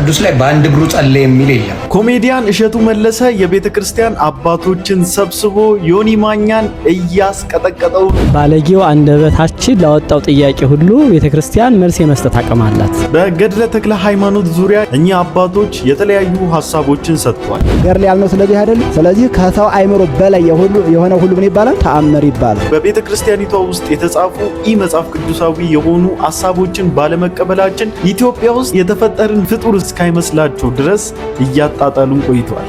ቅዱስ ላይ በአንድ እግሩ ጸለየ የሚል የለም። ኮሜዲያን እሸቱ መለሰ የቤተክርስቲያን አባቶችን ሰብስቦ ዮኒ ማኛን እያስቀጠቀጠው ባለጌው አንደበታችን ላወጣው ጥያቄ ሁሉ ቤተክርስቲያን መልስ የመስጠት አቅም አላት። በገድለ ተክለ ሃይማኖት ዙሪያ እኛ አባቶች የተለያዩ ሐሳቦችን ሰጥቷል። ገር ላይ ያልነው ስለዚህ አይደል? ስለዚህ ከሰው አይምሮ በላይ የሆነ ሁሉ ምን ይባላል? ተአምር ይባላል። በቤተክርስቲያኒቷ ውስጥ የተጻፉ መጽሐፍ ቅዱሳዊ የሆኑ ሐሳቦችን ባለመቀበላችን ኢትዮጵያ ውስጥ የተፈጠርን ፍጡር እስካይመስላቸው ድረስ እያጣጣሉን ቆይተዋል።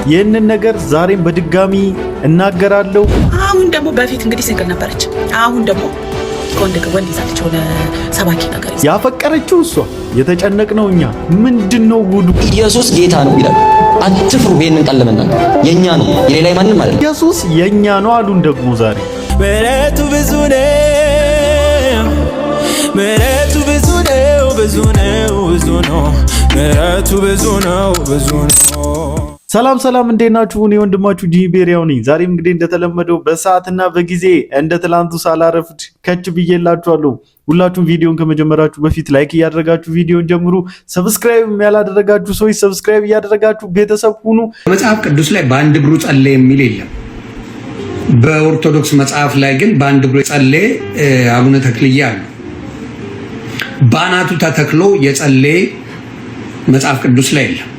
ይህንን ነገር ዛሬም በድጋሚ እናገራለሁ። አሁን ደግሞ በፊት እንግዲህ ሲንግል ነበረች። አሁን ደግሞ ወንድ ይዛለች ሆነ ሰባኪ ነገር ያፈቀረችው እሷ የተጨነቅነው እኛ ምንድነው ጉዱ? ኢየሱስ ጌታ ነው ይላል። አትፍሩ። ይሄንን ቃል ለመናገር የኛ ነው የሌላ ማንንም ማለት ነው። ኢየሱስ የኛ ነው አሉን። ደግሞ ዛሬ ምሕረቱ ብዙ ነው፣ ምሕረቱ ብዙ ነው፣ ብዙ ነው፣ ብዙ ነው፣ ምሕረቱ ብዙ ነው፣ ብዙ ነው። ሰላም ሰላም፣ እንዴት ናችሁ? እኔ ወንድማችሁ ጂቤሪያው ነኝ። ዛሬም እንግዲህ እንደተለመደው በሰዓትና በጊዜ እንደ ትላንቱ ሳላረፍድ ከች ብዬላችኋለሁ። ሁላችሁም ቪዲዮን ከመጀመራችሁ በፊት ላይክ እያደረጋችሁ ቪዲዮን ጀምሩ። ሰብስክራይብ ያላደረጋችሁ ሰዎች ሰብስክራይብ እያደረጋችሁ ቤተሰብ ሁኑ። መጽሐፍ ቅዱስ ላይ በአንድ እግሩ ጸለየ የሚል የለም። በኦርቶዶክስ መጽሐፍ ላይ ግን በአንድ እግሩ ጸለየ አቡነ ተክልዬ አሉ። ባናቱ ተተክሎ የጸለየ መጽሐፍ ቅዱስ ላይ የለም።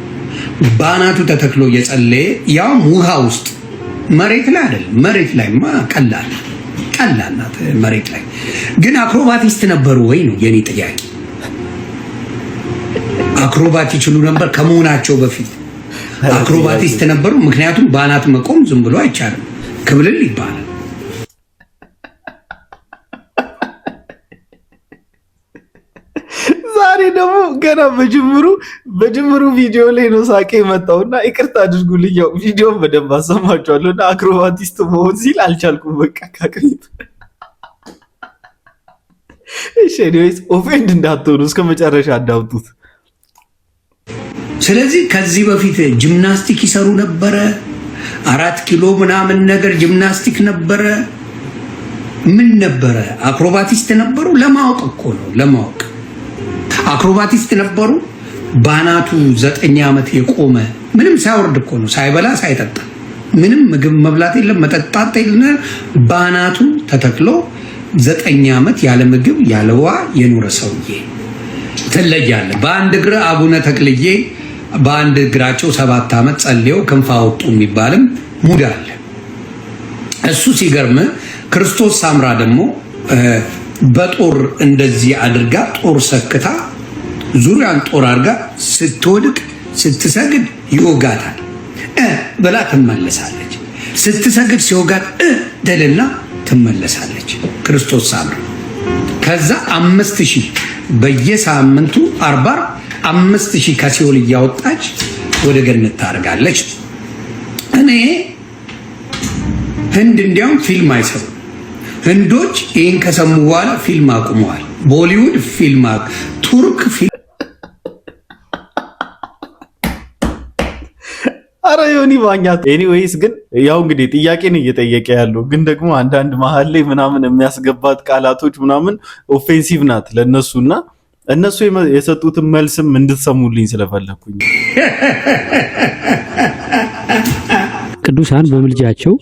ባናቱ ተተክሎ የጸለየ ያው ውሃ ውስጥ መሬት ላይ አይደለም። መሬት ላይማ ቀላል ናት። መሬት ላይ ግን አክሮባቲስት ነበሩ ወይ ነው የኔ ጥያቄ። አክሮባት ይችሉ ነበር ከመሆናቸው በፊት አክሮባቲስት ነበሩ። ምክንያቱም ባናት መቆም ዝም ብሎ አይቻልም፣ ክብልል ይባላል። ዛሬ ደግሞ ገና በጅምሩ ቪዲዮ ላይ ነው ሳቄ የመጣውና ይቅርታ አድርጉልኝ። ያው ቪዲዮን በደንብ አሰማችኋለሁና አክሮባቲስት መሆን ሲል አልቻልኩም። በቃ ካቅሪት እሺ፣ ዲስ ኦፌንድ እንዳትሆኑ እስከ መጨረሻ አዳምጡት። ስለዚህ ከዚህ በፊት ጂምናስቲክ ይሰሩ ነበረ። 4 ኪሎ ምናምን ነገር ጂምናስቲክ ነበረ። ምን ነበረ? አክሮባቲስት ነበሩ። ለማወቅ እኮ ነው፣ ለማወቅ አክሮባቲስት ነበሩ። ባናቱ 9 ዓመት የቆመ ምንም ሳይወርድ እኮ ነው፣ ሳይበላ ሳይጠጣ፣ ምንም ምግብ መብላት የለም መጠጣት የለም። ባናቱ ተተክሎ 9 ዓመት ያለ ምግብ ያለ ውሃ የኖረ ሰውዬ ትለያለ። በአንድ እግር አቡነ ተክልዬ በአንድ እግራቸው 7 ዓመት ጸልየው ክንፍ አወጡ የሚባልም ሙድ አለ። እሱ ሲገርም ክርስቶስ ሳምራ ደግሞ በጦር እንደዚህ አድርጋ ጦር ሰክታ ዙሪያን ጦር አድርጋ ስትወድቅ ስትሰግድ ይወጋታል ብላ ትመለሳለች። ስትሰግድ ሲወጋት ደልና ትመለሳለች። ክርስቶስ ሳምራ ከዛ 5000 በየሳምንቱ 5000 ከሲኦል እያወጣች ወደ ገነት ታደርጋለች። እኔ ህንድ እንዲያውም ፊልም አይሰሩ ህንዶች ይህን ከሰሙ በኋላ ፊልም አቁመዋል። ቦሊውድ ፊልም፣ ቱርክ ፊልም። አረ ዮኒ ማኛ ኤኒዌይስ፣ ግን ያው እንግዲህ ጥያቄ ነው እየጠየቀ ያለው። ግን ደግሞ አንዳንድ መሀል ላይ ምናምን የሚያስገባት ቃላቶች ምናምን ኦፌንሲቭ ናት ለነሱና እነሱ የሰጡትን መልስም እንድትሰሙልኝ ስለፈለኩኝ ቅዱሳን በምልጃቸው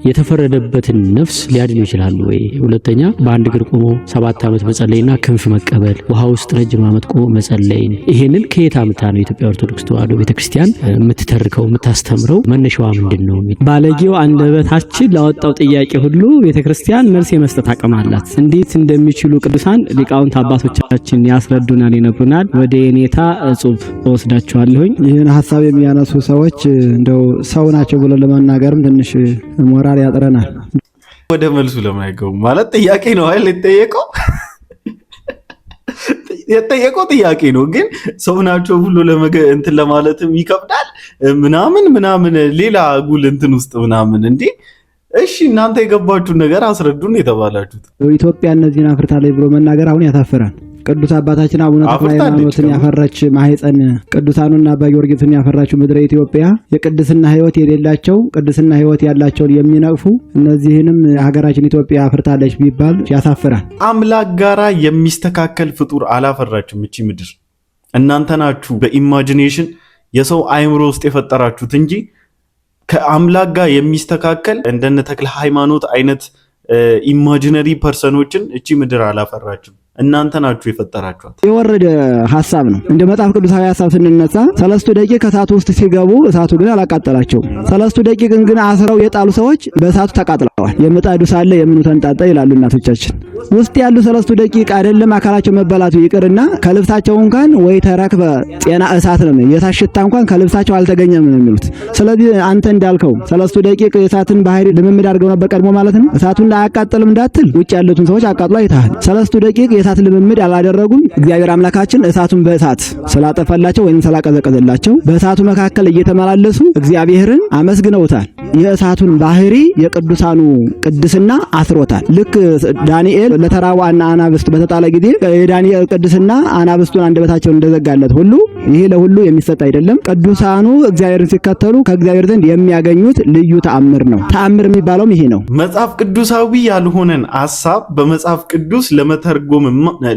የተፈረደበትን ነፍስ ሊያድኑ ይችላሉ ወይ? ሁለተኛ በአንድ እግር ቆሞ 7 ዓመት መጸለይና ክንፍ መቀበል፣ ውሃ ውስጥ ረጅም ዓመት ቆሞ መጸለይ፣ ይሄንን ከየት አምታ ነው የኢትዮጵያ ኦርቶዶክስ ተዋሕዶ ቤተክርስቲያን የምትተርከው የምታስተምረው? መነሻዋ ምንድነው? ባለጌው አንደበታችን ላወጣው ጥያቄ ሁሉ ቤተክርስቲያን መልስ የመስጠት አቅም አላት። እንዴት እንደሚችሉ ቅዱሳን ሊቃውንት አባቶቻችን ያስረዱናል፣ ይነግሩናል። ወደ የኔታ እጹብ ወስዳቸዋለሁኝ። ይህን ሐሳብ የሚያነሱ ሰዎች እንደው ሰው ናቸው ብሎ ለመናገርም ትንሽ ሞራል ያጥረናል። ወደ መልሱ ለማይገቡ ማለት ጥያቄ ነው አይደል? የጠየቀው ጥያቄ ነው፣ ግን ሰው ናቸው ብሎ እንትን ለማለትም ይከብዳል። ምናምን ሌላ ጉል እንትን ውስጥ ምናምን እንዴ። እሺ እናንተ የገባችሁን ነገር አስረዱን የተባላችሁት። ኢትዮጵያ እነዚህን አፍርታለች ብሎ መናገር አሁን ያታፈራል። ቅዱስ አባታችን አቡነ ተክለ ሃይማኖትን ያፈራች ማህፀን ቅዱሳኑና አባ ጊዮርጊስን ያፈራችው ምድረ ኢትዮጵያ የቅድስና ሕይወት የሌላቸው ቅድስና ሕይወት ያላቸውን የሚነቅፉ እነዚህንም ሀገራችን ኢትዮጵያ አፍርታለች ቢባል ያሳፍራል። አምላክ ጋራ የሚስተካከል ፍጡር አላፈራችም እቺ ምድር። እናንተ ናችሁ በኢማጂኔሽን የሰው አእምሮ ውስጥ የፈጠራችሁት እንጂ ከአምላክ ጋር የሚስተካከል እንደነ ተክለ ሃይማኖት አይነት ኢማጂነሪ ፐርሰኖችን እቺ ምድር አላፈራችም። እናንተ ናችሁ የፈጠራችኋት። የወረደ ሐሳብ ነው። እንደ መጽሐፍ ቅዱሳዊ ሐሳብ ስንነሳ 3 ደቂቅ እሳቱ ውስጥ ሲገቡ እሳቱ ግን አላቃጠላቸው። 3 ደቂቅ ግን አስረው የጣሉ ሰዎች በእሳቱ ተቃጥለዋል። የምጣዱ ሳለ የምኑ ተንጣጣ ይላሉ እናቶቻችን። ውስጥ ያሉ 3 ደቂቅ አይደለም አካላቸው መበላቱ ይቅርና ከልብሳቸው እንኳን ወይ ተረክበ ጤና እሳት ነው የታሽታ እንኳን ከልብሳቸው አልተገኘም ነው የሚሉት። ስለዚህ አንተ እንዳልከው 3 ደቂቅ የእሳትን ባህሪ ልምምድ አድርገው ነበር ቀድሞ ማለት ነው። እሳቱን አያቃጥልም እንዳትል ውጭ ያሉትን ሰዎች አቃጥሎ አይተሃል። 3 ደቂቅ የእሳት ልምምድ አላደረጉም። እግዚአብሔር አምላካችን እሳቱን በእሳት ስላጠፈላቸው ወይም ስላቀዘቀዘላቸው በእሳቱ መካከል እየተመላለሱ እግዚአብሔርን አመስግነውታል። የእሳቱን ባህሪ የቅዱሳኑ ቅድስና አስሮታል። ልክ ዳንኤል ለተራቡ አናብስት በተጣለ ጊዜ የዳንኤል ቅድስና አናብስቱን አንደበታቸውን እንደዘጋለት ሁሉ ይሄ ለሁሉ የሚሰጥ አይደለም። ቅዱሳኑ እግዚአብሔርን ሲከተሉ ከእግዚአብሔር ዘንድ የሚያገኙት ልዩ ተአምር ነው። ተአምር የሚባለውም ይሄ ነው። መጽሐፍ ቅዱሳዊ ያልሆነን ሐሳብ በመጽሐፍ ቅዱስ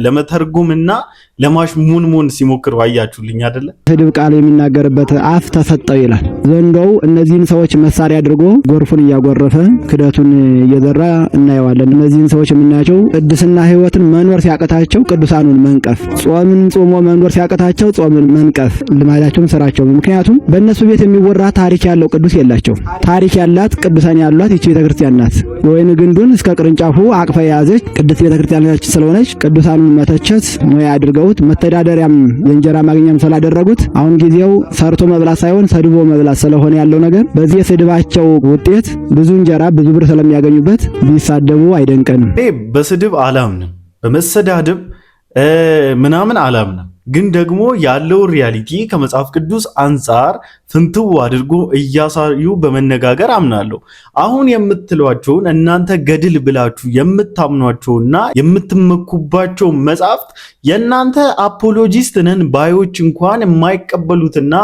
ለመተርጎምና ለማሽሙንሙን ሲሞክሩ አያችሁልኝ አይደለ? ስድብ ቃል የሚናገርበት አፍ ተሰጠው ይላል። ዘንዶው እነዚህን ሰዎች መሳሪያ አድርጎ ጎርፉን እያጎረፈ ክደቱን እየዘራ እናየዋለን። እነዚህን ሰዎች የምናያቸው ቅድስና ሕይወትን መኖር ሲያቀታቸው ቅዱሳኑን መንቀፍ፣ ጾምን ጾሞ መኖር ሲያቀታቸው ጾምን መንቀፍ ልማዳቸውም ስራቸው። ምክንያቱም በእነሱ ቤት የሚወራ ታሪክ ያለው ቅዱስ የላቸው። ታሪክ ያላት ቅዱሳን ያሏት ይቺ ቤተክርስቲያን ናት። የወይን ግንዱን እስከ ቅርንጫፉ አቅፋ የያዘች ቅድስት ቤተክርስቲያናችን ስለሆነች ቅዱሳኑን መተቸት ሙያ አድርገውት መተዳደሪያም የእንጀራ ማግኛም ስላደረጉት አሁን ጊዜው ሰርቶ መብላት ሳይሆን ሰድቦ መብላት ስለሆነ ያለው ነገር በዚህ የስድባቸው ውጤት ብዙ እንጀራ ብዙ ብር ስለሚያገኙበት ቢሳደቡ አይደንቀንም። በስድብ አላምንም፣ በመሰዳደብ ምናምን አላምንም። ግን ደግሞ ያለው ሪያሊቲ ከመጽሐፍ ቅዱስ አንጻር ፍንትው አድርጎ እያሳዩ በመነጋገር አምናለሁ። አሁን የምትሏቸውን እናንተ ገድል ብላችሁ የምታምኗቸውና የምትመኩባቸው መጽሐፍት የእናንተ አፖሎጂስት ነን ባዮች እንኳን የማይቀበሉትና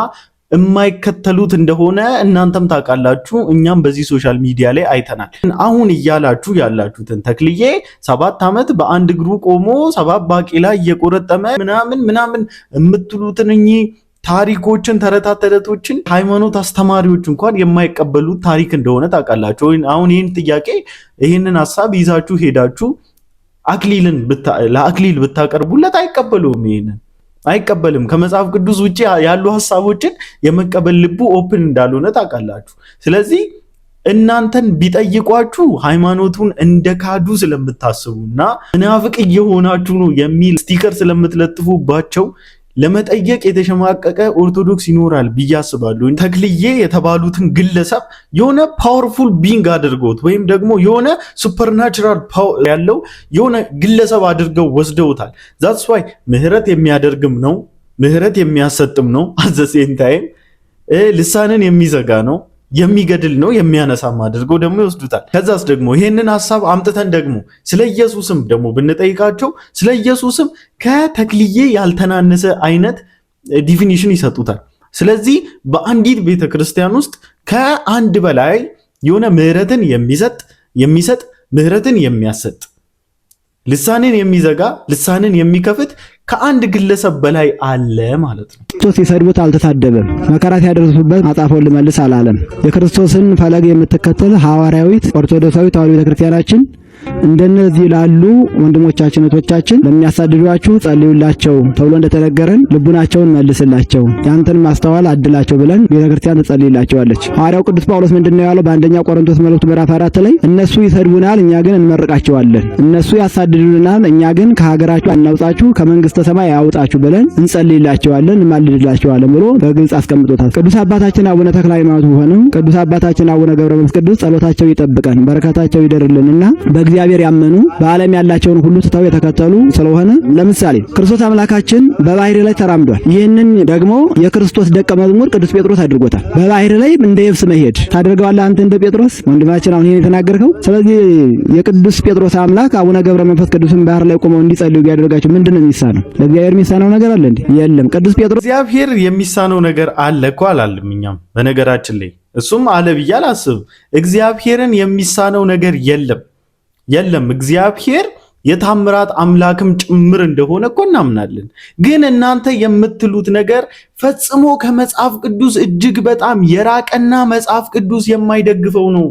የማይከተሉት እንደሆነ እናንተም ታውቃላችሁ። እኛም በዚህ ሶሻል ሚዲያ ላይ አይተናል። አሁን እያላችሁ ያላችሁትን ተክልዬ 7 ዓመት በአንድ እግሩ ቆሞ 7 ባቄላ እየቆረጠመ ምናምን የምትሉትን እኚህ ታሪኮችን ተረታተረቶችን ሃይማኖት አስተማሪዎች እንኳን የማይቀበሉት ታሪክ እንደሆነ ታውቃላችሁ። አሁን ይህን ጥያቄ ይህንን ሐሳብ ይዛችሁ ሄዳችሁ ለአክሊል ብታቀርቡለት አይቀበሉም። ይሄንን አይቀበልም። ከመጽሐፍ ቅዱስ ውጪ ያሉ ሐሳቦችን የመቀበል ልቡ ኦፕን እንዳልሆነ ታውቃላችሁ። ስለዚህ እናንተን ቢጠይቋችሁ ሃይማኖቱን እንደካዱ ስለምታስቡና መናፍቅ እየሆናችሁ ነው የሚል ስቲከር ስለምትለጥፉባቸው ለመጠየቅ የተሸማቀቀ ኦርቶዶክስ ይኖራል ብዬ አስባለሁ። ተክልዬ የተባሉትን ግለሰብ የሆነ ፓወርፉል ቢንግ አድርገውት ወይም ደግሞ የሆነ ሱፐርናቹራል ፓወር ያለው የሆነ ግለሰብ አድርገው ወስደውታል። ዛትስ ዋይ ምህረት የሚያደርግም ነው፣ ምህረት የሚያሰጥም ነው፣ አዘ ሴም ታይም ልሳንን የሚዘጋ ነው፣ የሚገድል ነው፣ የሚያነሳም አድርገው ደግሞ ይወስዱታል። ከዛስ ደግሞ ይሄንን ሐሳብ አምጥተን ደግሞ ስለ ኢየሱስም ደግሞ ብንጠይቃቸው ስለ ኢየሱስም ከተክልዬ ያልተናነሰ አይነት ዲፊኒሽን ይሰጡታል። ስለዚህ በአንዲት ቤተክርስቲያን ውስጥ ከአንድ በላይ የሆነ ምህረትን የሚሰጥ ምህረትን የሚያሰጥ ልሳንን የሚዘጋ ልሳንን የሚከፍት ከአንድ ግለሰብ በላይ አለ ማለት ነው። ክርስቶስ ሲሰድቡት አልተሳደበም። መከራ ሲያደርሱበት አጻፈውን ልመልስ አላለም። የክርስቶስን ፈለግ የምትከተል ሐዋርያዊት ኦርቶዶክሳዊት ተዋሕዶ ቤተክርስቲያናችን እንደነዚህ ላሉ ወንድሞቻችን እህቶቻችን ለሚያሳድዷችሁ ጸልዩላቸው ተብሎ እንደተነገረን ልቡናቸውን መልስላቸው፣ ያንተን ማስተዋል አድላቸው ብለን ቤተክርስቲያን ትጸልይላቸዋለች። ሐዋርያው ቅዱስ ጳውሎስ ምንድነው ያለው? በአንደኛ ቆሮንቶስ መልእክቱ ምዕራፍ 4 ላይ እነሱ ይሰድቡናል፣ እኛ ግን እንመርቃቸዋለን። እነሱ ያሳድዱናል፣ እኛ ግን ከሀገራችሁ አናውጣችሁ፣ ከመንግስተ ሰማይ ያውጣችሁ ብለን እንጸልይላቸዋለን፣ እንማልድላቸዋለን ብሎ በግልጽ አስቀምጦታል። ቅዱስ አባታችን አቡነ ተክለ ሃይማኖት ሆነው ቅዱስ አባታችን አቡነ ገብረ መንፈስ ቅዱስ ጸሎታቸው ይጠብቀን፣ በረከታቸው ይደርልንና በእግዚአብሔር ያመኑ በዓለም ያላቸውን ሁሉ ትተው የተከተሉ ስለሆነ ለምሳሌ ክርስቶስ አምላካችን በባህር ላይ ተራምዷል። ይህንን ደግሞ የክርስቶስ ደቀ መዝሙር ቅዱስ ጴጥሮስ አድርጎታል። በባህር ላይ እንደ የብስ መሄድ ታደርገዋለህ አንተ እንደ ጴጥሮስ ወንድማችን አሁን ይሄን የተናገርከው። ስለዚህ የቅዱስ ጴጥሮስ አምላክ አቡነ ገብረ መንፈስ ቅዱስን ባህር ላይ ቆመው እንዲጸልዩ ቢያደርጋቸው ምንድነው የሚሳነው? ለእግዚአብሔር የሚሳነው ነገር አለ እንዴ? የለም። ቅዱስ ጴጥሮስ እግዚአብሔር የሚሳነው ነገር አለ እኮ አላለም። እኛም በነገራችን ላይ እሱም አለ ብዬ አላስብም። እግዚአብሔርን የሚሳነው ነገር የለም። እግዚአብሔር የታምራት አምላክም ጭምር እንደሆነ እኮ እናምናለን። ግን እናንተ የምትሉት ነገር ፈጽሞ ከመጽሐፍ ቅዱስ እጅግ በጣም የራቀና መጽሐፍ ቅዱስ የማይደግፈው ነው።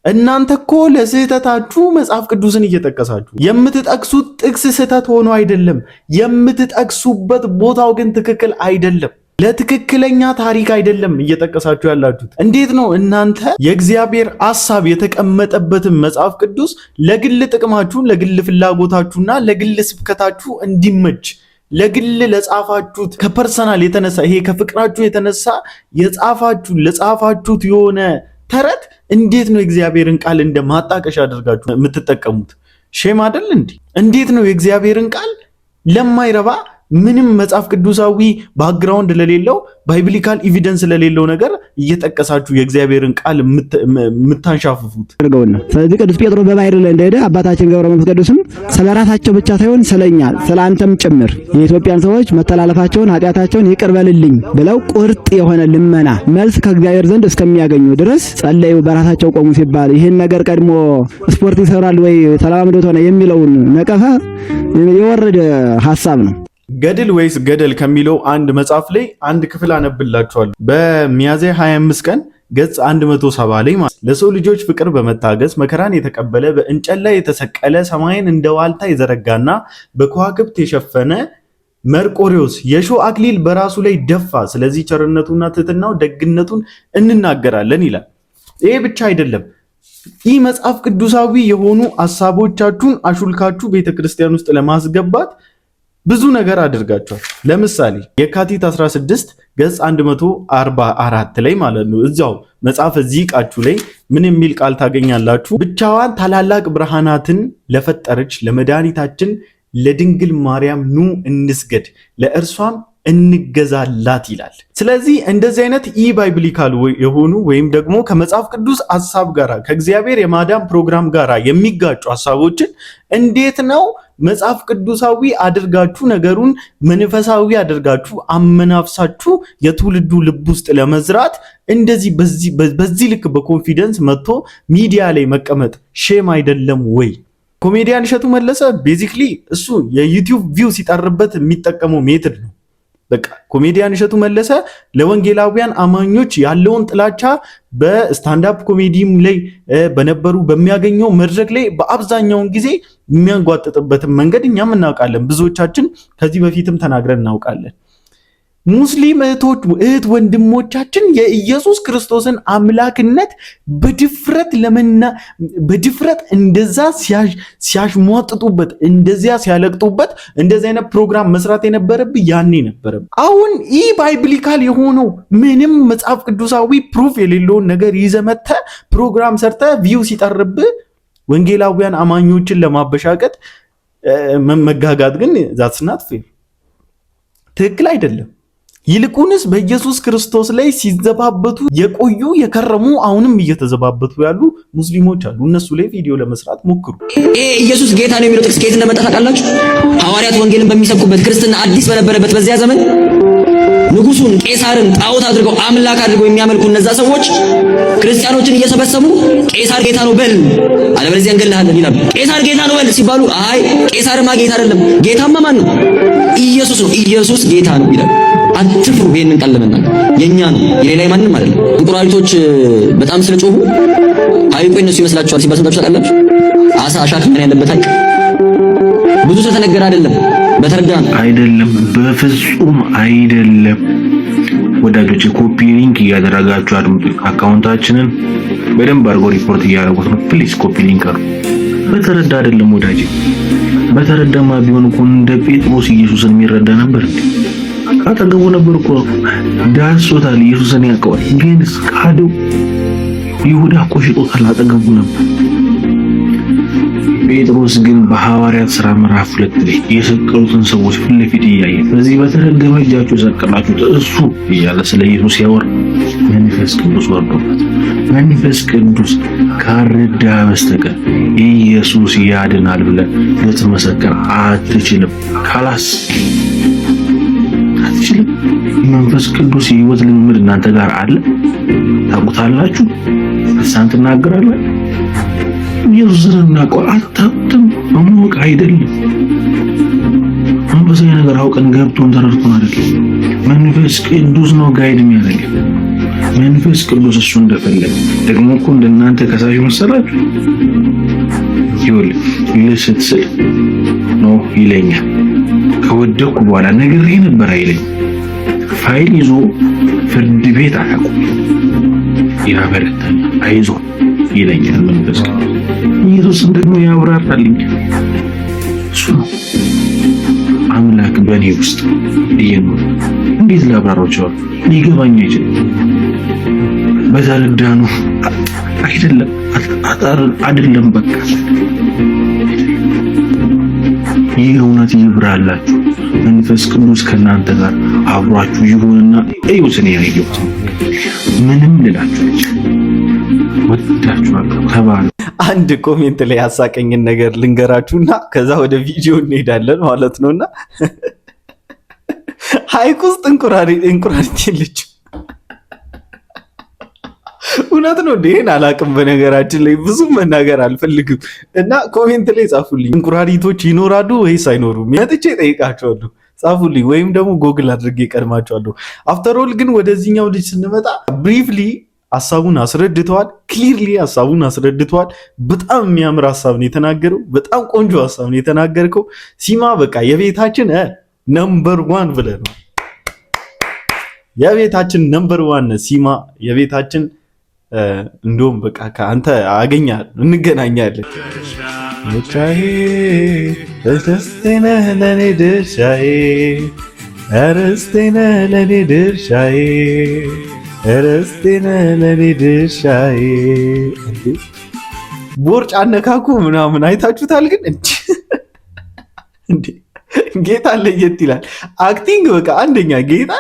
እናንተ እኮ ለስህተታችሁ መጽሐፍ ቅዱስን እየጠቀሳችሁ የምትጠቅሱት ጥቅስ ስህተት ሆኖ አይደለም፣ የምትጠቅሱበት ቦታው ግን ትክክል አይደለም። ለትክክለኛ ታሪክ አይደለም እየጠቀሳችሁ ያላችሁት። እንዴት ነው እናንተ የእግዚአብሔር ሐሳብ የተቀመጠበትን መጽሐፍ ቅዱስ ለግል ጥቅማችሁ፣ ለግል ፍላጎታችሁና ለግል ስብከታችሁ እንዲመች ለግል ለጻፋችሁት ከፐርሰናል የተነሳ ይሄ ከፍቅራችሁ የተነሳ ለጻፋችሁት የሆነ ተረት እንዴት ነው የእግዚአብሔርን ቃል እንደ ማጣቀሻ አድርጋችሁ የምትጠቀሙት? ሼም አይደል እንዴ? እንዴት ነው የእግዚአብሔርን ቃል ለማይረባ ምንም መጽሐፍ ቅዱሳዊ ባክግራውንድ ለሌለው ባይብሊካል ኤቪደንስ ለሌለው ነገር እየጠቀሳችሁ የእግዚአብሔርን ቃል የምታንሻፍፉት? ስለዚህ ቅዱስ ጴጥሮስ በባህር ላይ እንደሄደ አባታችን ገብረ መንፈስ ቅዱስም ስለራሳቸው ብቻ ሳይሆን ስለኛ ስለአንተም ጭምር የኢትዮጵያን ሰዎች መተላለፋቸውን ኃጢአታቸውን ይቅር በልልኝ ብለው ቁርጥ የሆነ ልመና መልስ ከእግዚአብሔር ዘንድ እስከሚያገኙ ድረስ ጸለዩ፣ በራሳቸው ቆሙ ሲባል ይህን ነገር ቀድሞ ስፖርት ይሰራል ወይ ተለማምዶት ሆነ የሚለውን ነቀፋ የወረደ ሐሳብ ነው። ገድል ወይስ ገደል ከሚለው አንድ መጽሐፍ ላይ አንድ ክፍል አነብላችኋለሁ። በሚያዝያ 25 ቀን ገጽ 170 ላይ ማለት ለሰው ልጆች ፍቅር በመታገስ መከራን የተቀበለ በእንጨት ላይ የተሰቀለ ሰማይን እንደ ዋልታ የዘረጋና በከዋክብት የሸፈነ መርቆሪዎስ የሾህ አክሊል በራሱ ላይ ደፋ። ስለዚህ ቸርነቱና ትሕትናው ደግነቱን እንናገራለን ይላል። ይሄ ብቻ አይደለም። ይህ መጽሐፍ ቅዱሳዊ የሆኑ ሐሳቦቻችሁን አሹልካችሁ ቤተክርስቲያን ውስጥ ለማስገባት ብዙ ነገር አድርጋችኋል። ለምሳሌ የካቲት 16 ገጽ 144 ላይ ማለት ነው እዛው መጽሐፍ ዚቃችሁ ላይ ምን የሚል ቃል ታገኛላችሁ? ብቻዋን ታላላቅ ብርሃናትን ለፈጠረች ለመድኃኒታችን ለድንግል ማርያም ኑ እንስገድ፣ ለእርሷም እንገዛላት ይላል። ስለዚህ እንደዚህ አይነት ባይብሊካል የሆኑ ወይም ደግሞ ከመጽሐፍ ቅዱስ ሐሳብ ጋር ከእግዚአብሔር የማዳን ፕሮግራም ጋር የሚጋጩ ሐሳቦችን እንዴት ነው መጽሐፍ ቅዱሳዊ አድርጋችሁ ነገሩን መንፈሳዊ አድርጋችሁ አመናፍሳችሁ የትውልዱ ልብ ውስጥ ለመዝራት እንደዚህ በዚህ ልክ በኮንፊደንስ መጥቶ ሚዲያ ላይ መቀመጥ ሼም አይደለም ወይ? ኮሜዲያን እሸቱ መለሰ ቤዚክሊ እሱ የዩቲዩብ ቪው ሲጠርበት የሚጠቀመው ሜትድ ነው። በቃ ኮሜዲያን እሸቱ መለሰ ለወንጌላውያን አማኞች ያለውን ጥላቻ በስታንዳፕ ኮሜዲም ላይ በሚያገኘው መድረክ ላይ በአብዛኛውን ጊዜ የሚያንጓጥጥበትን መንገድ እኛም እናውቃለን። ብዙዎቻችን ከዚህ በፊትም ተናግረን እናውቃለን። ሙስሊም እህት ወንድሞቻችን የኢየሱስ ክርስቶስን አምላክነት በድፍረት እንደዛ ሲያሽሟጥጡበት እንደዚያ ሲያለቅጡበት እንደዚህ አይነት ፕሮግራም መስራት የነበረብህ ያኔ ነበረ። አሁን ይህ ባይብሊካል የሆነው ምንም መጽሐፍ ቅዱሳዊ ፕሩፍ የሌለውን ነገር ይዘህ መተህ ፕሮግራም ሰርተህ ቪው ሲጠርብህ ወንጌላውያን አማኞችን ለማበሻቀጥ መጋጋጥ ግን ዛትስ ናት ፌር፣ ትክክል አይደለም። ይልቁንስ በኢየሱስ ክርስቶስ ላይ ሲዘባበቱ የቆዩ የከረሙ አሁንም እየተዘባበቱ ያሉ ሙስሊሞች አሉ። እነሱ ላይ ቪዲዮ ለመስራት ሞክሩ። ኢየሱስ ጌታ ነው የሚለው ጥቅስ ከየት እንደመጣ ታውቃላችሁ? ሐዋርያት ወንጌልን በሚሰብኩበት ክርስትና አዲስ በነበረበት በዚያ ዘመን ንጉሱን ቄሳርን ጣዖት አድርገው አምላክ አድርገው የሚያመልኩ እነዛ ሰዎች ክርስቲያኖችን እየሰበሰቡ ቄሳር ጌታ ነው በል አለበለዚያ እንገልሃለን ይላሉ። ቄሳር ጌታ ነው በል ሲባሉ አይ ቄሳርማ ጌታ አይደለም፣ ጌታማ ማን ነው? ኢየሱስ ነው። ኢየሱስ ጌታ ነው ይላሉ። አትፍሩ፣ ይሄንን ቃል ለመናገር የኛ ነው የሌላ ማንንም አይደለም። እንቁራሪቶች በጣም ስለጮሁ ሐይቁ እነሱ ይመስላችኋል ሲባል ሰምታችሁ ታውቃላችሁ? አሳ አሻክ ምን ያለበት ሐይቅ ብዙ ስለተነገረ አይደለም፣ በተረዳ አይደለም፣ በፍጹም አይደለም። ወዳጆች ኮፒ ሊንክ እያደረጋችሁ አድምጡ። አካውንታችንን በደንብ አድርጎ ሪፖርት እያደረጉት ነው። ፕሊዝ ኮፒ ሊንክ አድርጉ። በተረዳ አይደለም ወዳጅ፣ በተረዳማ ቢሆን እኮ እንደ ጴጥሮስ ኢየሱስን የሚረዳ ነበር። አጠገቡ ነበር እኮ ዳሶታል፣ ኢየሱስን ያውቀዋል። ግን ካደው ይሁዳ እኮ ሽጦታል፣ አጠገቡ ነበር። ጴጥሮስ ግን በሐዋርያት ሥራ ምዕራፍ 2 ላይ የሰቀሉትን ሰዎች ፊት ለፊት እያየ በዚህ በተረገመ እጃችሁ የሰቀላችሁት እሱ እያለ ስለ ኢየሱስ ያወራ መንፈስ ቅዱስ ወርዶበት መንፈስ ቅዱስ ካረዳ በስተቀር ኢየሱስ ያድናል ብለህ ልትመሰክር አትችልም። ካላስ አትችልም። መንፈስ ቅዱስ የሕይወት ልምምድ እናንተ ጋር አለ። ታውቁታላችሁ። ልሳን ትናገራላችሁ። ኢየሱስንና አታውቁትም። ማወቅ አይደለም። መንፈሳዊ ነገር አውቀን ገብቶን ተረድቶን አይደለም። መንፈስ ቅዱስ ነው ጋይድ የሚያደርገን። መንፈስ ቅዱስ እሱ እንደፈለገ ደግሞ እኮ እንደናንተ ከሳሽ መሰላችሁ። ይኸውልህ ልስትስል ነው ይለኛል። ከወደኩ በኋላ ነግሬ ነበር አይለኝ። ፋይል ይዞ ፍርድ ቤት አያውቁም። ያበረታል፣ አይዞ ይለኛል መንፈስ ቅዱስ። ኢየሱስን ደግሞ ያብራራልኝ። እሱ ነው አምላክ በእኔ ውስጥ እየኖረ። እንዴት ላብራራው ይችላል? ሊገባኝ አይችልም። በተረዳኑ አይደለም አይደለም። በቃ ይህ እውነት ይብራላችሁ። መንፈስ ቅዱስ ከእናንተ ጋር አብሯችሁ ይሁንና እዩትን። ያየሁት ምንም ልላችሁ ወዳችኋለሁ። ተባሉ። አንድ ኮሜንት ላይ ያሳቀኝን ነገር ልንገራችሁና ከዛ ወደ ቪዲዮ እንሄዳለን ማለት ነውና ሐይቅ ውስጥ እንቁራሪት የለችም። እውነት ነው። ይሄን አላቅም። በነገራችን ላይ ብዙ መናገር አልፈልግም እና ኮሜንት ላይ ጻፉልኝ። እንቁራሪቶች ይኖራሉ ወይስ አይኖሩም? መጥቼ ጠይቃቸዋለሁ። ጻፉልኝ፣ ወይም ደግሞ ጎግል አድርጌ ቀድማቸዋለሁ። አፍተሮል ግን ወደዚህኛው ልጅ ስንመጣ ብሪፍሊ ሀሳቡን አስረድተዋል። ክሊርሊ ሀሳቡን አስረድተዋል። በጣም የሚያምር ሀሳብ ነው የተናገረው። በጣም ቆንጆ ሀሳብ ነው የተናገርከው ሲማ። በቃ የቤታችን ነምበር 1 ብለህ ነው። የቤታችን ነምበር 1 ሲማ፣ የቤታችን እንደውም በቃ ከአንተ አገኛለሁ፣ እንገናኛለን። ብቻዬ ደስቴነ ለኔ ድርሻዬ፣ ርስቴነ ለኔ ድርሻዬ፣ ርስቴነ ለኔ ድርሻዬ። ቦርጭ አነካኩ ምናምን አይታችሁታል። ግን እንዴ ጌታ ለየት ይላል። አክቲንግ በቃ አንደኛ፣ ጌታ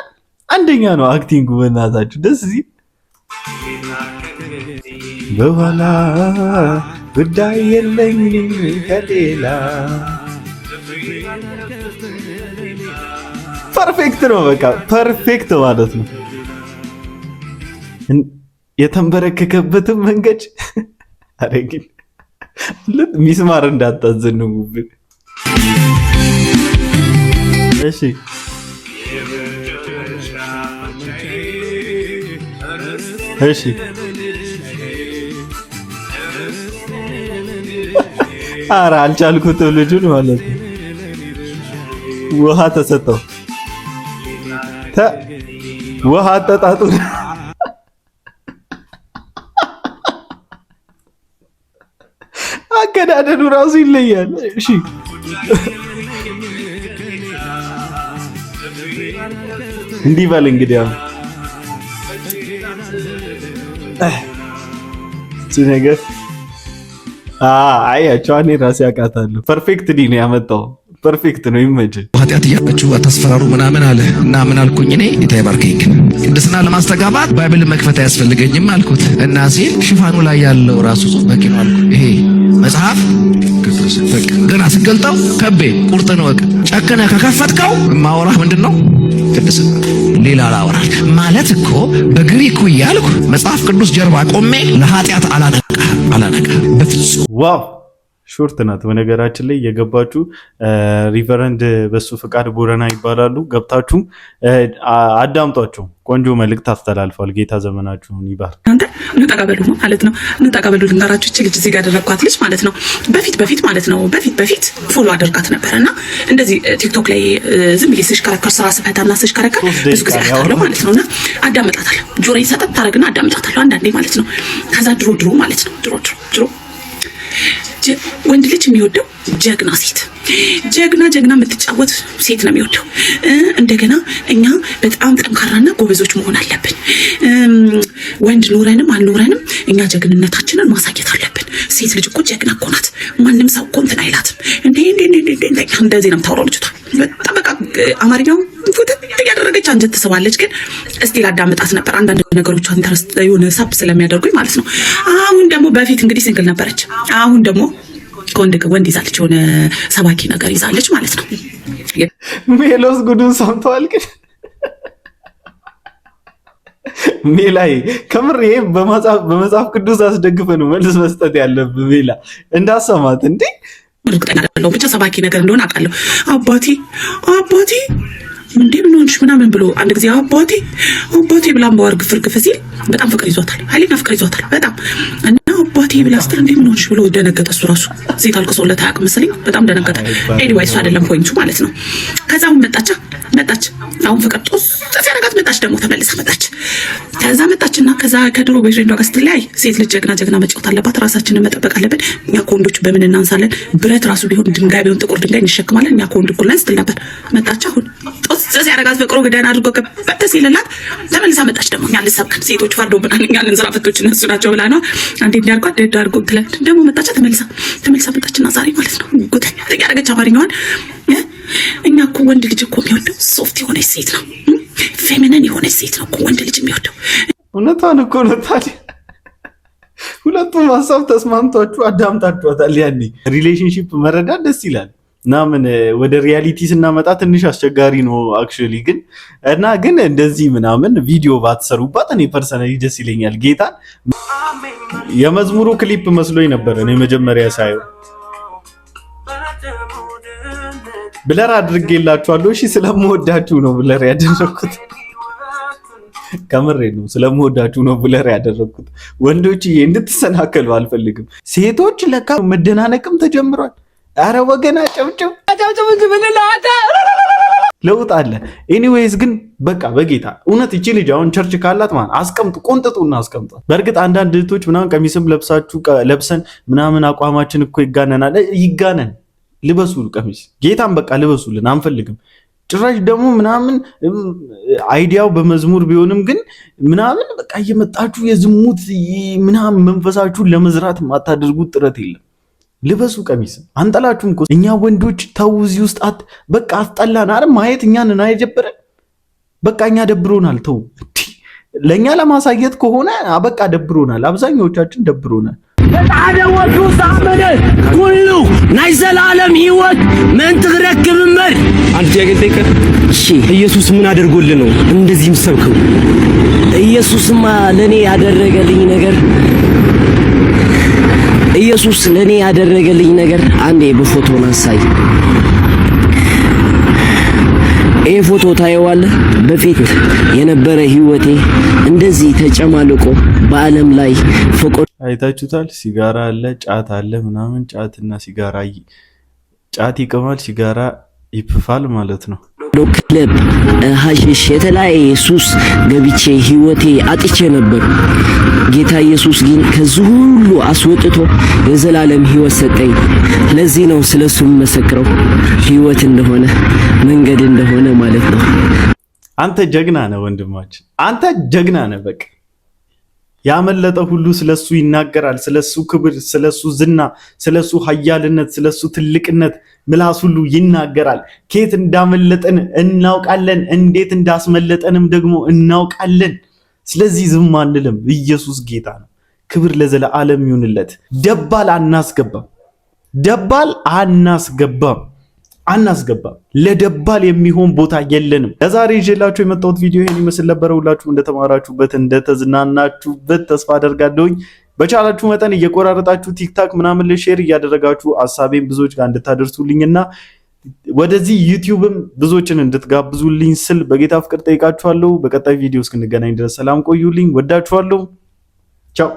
አንደኛ ነው አክቲንግ። በእናታችሁ ደስ ሲል በኋላ ጉዳይ የለኝም ከሌላ። ፐርፌክት ነው በቃ ፐርፌክት ማለት ነው። የተንበረከከበትን መንገድ አረግን ሚስማር እንዳታዘንቡብን እሺ። እሺ ኧረ አልቻልኩትም ልጁን ማለት ነው። ውሃ ተሰጠው ውሃ አጠጣጡ አገዳደዱ ራሱ ይለያል። እሺ እንዲህ በል እንግዲህ አሁን እቺ ነገር አያቸው እኔ ራሴ አውቃታለሁ። ፐርፌክት ዲ ነው ያመጣው። ፐርፌክት ነው። ይመችህ። ኃጢአት እያላችሁ አታስፈራሩ ምናምን አለ እና ምን አልኩኝ እኔ ጌታ ይባርከኝ። ቅድስና ለማስተጋባት ባይብል መክፈት አያስፈልገኝም አልኩት እና ሲል ሽፋኑ ላይ ያለው ራሱ ጽሑፍ በቂ ነው አልኩት። ይሄ መጽሐፍ ቅዱስ በቃ ገና ስገልጠው ከቤ ቁርጥን ወቅ ጨክነህ ከከፈትከው ማወራህ ምንድን ነው? ቅድስና። ሌላ አላወራል ማለት እኮ በግሪኩ እያልኩ መጽሐፍ ቅዱስ ጀርባ ቆሜ ለኃጢአት አላነቃ በፍጹም። ዋው ሾርት ናት። በነገራችን ላይ የገባችሁ ሪቨረንድ በሱ ፍቃድ ቦረና ይባላሉ። ገብታችሁ አዳምጧቸው። ቆንጆ መልእክት አስተላልፏል። ጌታ ዘመናችሁን ይባርክ። አንተ እንጠቃበሉ ነው ማለት ነው። እንጠቃበሉ ልንገራችሁ። እቺ ልጅ እዚህ ጋር ያደረኳት ልጅ ማለት ነው በፊት ማለት ነው በፊት ፎሎ አደርጋት ነበርና እንደዚህ ቲክቶክ ላይ ዝም ብዬ ስሽከረከር ስራ ስፈታና ስሽከረከር ብዙ ጊዜ አያታለሁ ማለት ነውና አዳምጣታለሁ። ጆሮዬን ሰጠት ታደርግና አዳምጣታለሁ አንዳንዴ ማለት ነው። ከዛ ድሮ ማለት ነው ድሮ ወንድ ልጅ የሚወደው ጀግና ሴት፣ ጀግና የምትጫወት ሴት ነው የሚወደው። እንደገና እኛ በጣም ጠንካራና ጎበዞች መሆን አለብን። ወንድ ኖረንም አልኖረንም እኛ ጀግንነታችንን ማሳየት አለብን። ሴት ልጅ እኮ ጀግና እኮ ናት። ማንም ሰው እኮ እንትን አይላትም። እንደዚህ ነው የምታወራው ልጅቷ። በጣም በቃ አማርኛው ፉት እያደረገች አንጀት ትስባለች። ግን እስቲ ላዳምጣት ነበር አንዳንድ ነገሮቿ ኢንተረስት የሆነ ሳብ ስለሚያደርጉኝ ማለት ነው። አሁን ደግሞ በፊት እንግዲህ ሲንግል ነበረች። አሁን ደግሞ ወንድ ይዛለች፣ የሆነ ሰባኪ ነገር ይዛለች ማለት ነው። ሜሎስ ጉዱን ሰምተዋል። ግን ሜላይ ከምር ይሄ በመጽሐፍ ቅዱስ አስደግፈ ነው መልስ መስጠት ያለብህ። ሜላ እንዳሰማት እንዴ እርግጠኛ አይደለሁም፣ ብቻ ሰባኪ ነገር እንደሆነ አውቃለሁ። አባቴ እንዴ ምን ሆንሽ ምናምን ብሎ አንድ ጊዜ አባቴ ብላ አንባዋር ግፍር ሲል በጣም ፍቅር ይዟታል፣ ኃይለኛ ፍቅር ይዟታል በጣም እና አባቴ ብላ ስትል እንዴ ምን ሆንሽ ብሎ ደነገጠ። እሱ ራሱ ሴት አልቅሶለት አያውቅም መሰለኝ፣ በጣም ደነገጠ። ኤኒዌይ እሱ አይደለም ፖይንቱ ማለት ነው። ከዛ አሁን መጣች አሁን ፍቅር ጦስ ሲያረጋት መጣች፣ ደግሞ ተመልሳ መጣችና ከዛ ከድሮ በፍሬንዷ ጋር ስትለያይ ሴት ልጅ ጀግና መጫወት አለባት፣ ራሳችንን መጠበቅ አለብን። እኛ ከወንዶች በምን እናንሳለን? ብረት ራሱ ቢሆን ድንጋይ ቢሆን ጥቁር ድንጋይ እንሸክማለን። እኛ ከወንድ እኩል ነን ስትል ነበር። መጣች አሁን ጦስ ሲያረጋት ፍቅሩ ግደን አድርጎ ከበተ ሲልላት ተመልሳ መጣች። ደግሞ እኛ ልሰብከን ሴቶች ፈርዶብናል፣ እኛ ልንዝራ ፈቶች እነሱ ናቸው ብላ ነው አንዴ እንዲያርጓት ደድ አድርጎ ትለን ደግሞ መጣች። ተመልሳ መጣችና ዛሬ ማለት ነው ጉተኛ ያረገች አማርኛዋን እኛ እኮ ወንድ ልጅ እኮ የሚወደው ሶፍት የሆነች ሴት ነው፣ ፌሚኒን የሆነች ሴት ነው እኮ ወንድ ልጅ የሚወደው። እውነቷን እኮ ነው። ታዲያ ሁለቱም ሀሳብ ተስማምቷችሁ አዳምጣችኋታል። ያኔ ሪሌሽንሺፕ መረዳት ደስ ይላል እና ምን ወደ ሪያሊቲ ስናመጣ ትንሽ አስቸጋሪ ነው አክቹሊ። ግን እንደዚህ ምናምን ቪዲዮ ባትሰሩባት እኔ ፐርሰናሊ ደስ ይለኛል። ጌታን የመዝሙሩ ክሊፕ መስሎኝ ነበር እኔ መጀመሪያ ሳየው። ብለር አድርጌላችኋለሁ። እሺ ስለምወዳችሁ ነው ብለር ያደረኩት። ከምሬ ነው ስለምወዳችሁ ነው ብለር ያደረኩት። ወንዶች እንድትሰናከሉ አልፈልግም። ሴቶች ለካ መደናነቅም ተጀምሯል። አረ ወገና ጨብጨብ ለውጥ አለ። ኤኒዌይስ ግን በቃ በጌታ እውነት እቺ ልጅ አሁን ቸርች ካላት ማለት አስቀምጡ፣ ቆንጥጡና አስቀምጧት። በእርግጥ አንዳንድ እህቶች ምናምን ቀሚስም ለብሰን ምናምን አቋማችን እኮ ይጋነናል። ይጋነን፣ ልበሱ ቀሚስ፣ ጌታን በቃ ልበሱልን፣ አንፈልግም። ጭራሽ ደግሞ ምናምን አይዲያው በመዝሙር ቢሆንም ግን ምናምን በቃ እየመጣችሁ የዝሙት ምናምን መንፈሳችሁን ለመዝራት ማታደርጉት ጥረት የለም። ልበሱ ቀሚስ። አንጠላችሁም እኮ እኛ ወንዶች ተው፣ እዚህ ውስጥ በቃ አስጠላን አይደል? ማየት እኛን አይጀብረን። በቃ እኛ ደብሮናል። ተው፣ ለእኛ ለማሳየት ከሆነ በቃ ደብሮናል። አብዛኛዎቻችን ደብሮናል። በጣደወቱ ሳመነ ኩሉ ናይ ዘላለም ህይወት ምን ትረክብመር አንተ ያገጠከ እሺ ኢየሱስ ምን አድርጎልህ ነው እንደዚህም ሰብከው? ኢየሱስማ ለኔ ያደረገልኝ ነገር አንዴ በፎቶ ናሳይ። ይሄ ፎቶ ታየዋለህ። በፊት የነበረ ህይወቴ እንደዚህ ተጨማልቆ በዓለም ላይ ፍቅር አይታችሁታል። ሲጋራ አለ፣ ጫት አለ ምናምን። ጫትና ሲጋራ ጫት ይቀማል፣ ሲጋራ ይፍፋል ማለት ነው። ክለብ ሀሺሽ የተለያየ ሱስ ገብቼ ህይወቴ አጥቼ ነበር። ጌታ ኢየሱስ ግን ከዚህ ሁሉ አስወጥቶ የዘላለም ህይወት ሰጠኝ። ለዚህ ነው ስለሱ መሰክረው ህይወት እንደሆነ መንገድ እንደሆነ ማለት ነው። አንተ ጀግና ነህ ወንድማችን፣ አንተ ጀግና ነህ። በቃ ያመለጠ ሁሉ ስለሱ ይናገራል። ስለሱ ክብር፣ ስለሱ ዝና፣ ስለሱ ኃያልነት፣ ስለሱ ትልቅነት ምላስ ሁሉ ይናገራል። ከየት እንዳመለጠን እናውቃለን፣ እንዴት እንዳስመለጠንም ደግሞ እናውቃለን። ስለዚህ ዝም አንልም። ኢየሱስ ጌታ ነው። ክብር ለዘላለም ይሁንለት። ደባል አናስገባም። ለደባል የሚሆን ቦታ የለንም። ለዛሬ ይዤላችሁ የመጣሁት ቪዲዮ ይሄን ይመስል ነበር። ሁላችሁም እንደተማራችሁበት እንደተዝናናችሁበት ተስፋ አደርጋለሁኝ። በቻላችሁ መጠን እየቆራረጣችሁ ቲክታክ ምናምን ላይ ሼር እያደረጋችሁ ሐሳቤን ብዙዎች ጋር እንድታደርሱልኝና ወደዚህ ዩቲዩብም ብዙዎችን እንድትጋብዙልኝ ስል በጌታ ፍቅር ጠይቃችኋለሁ። በቀጣይ ቪዲዮ እስክንገናኝ ድረስ ሰላም ቆዩልኝ። ወዳችኋለሁ። ቻው።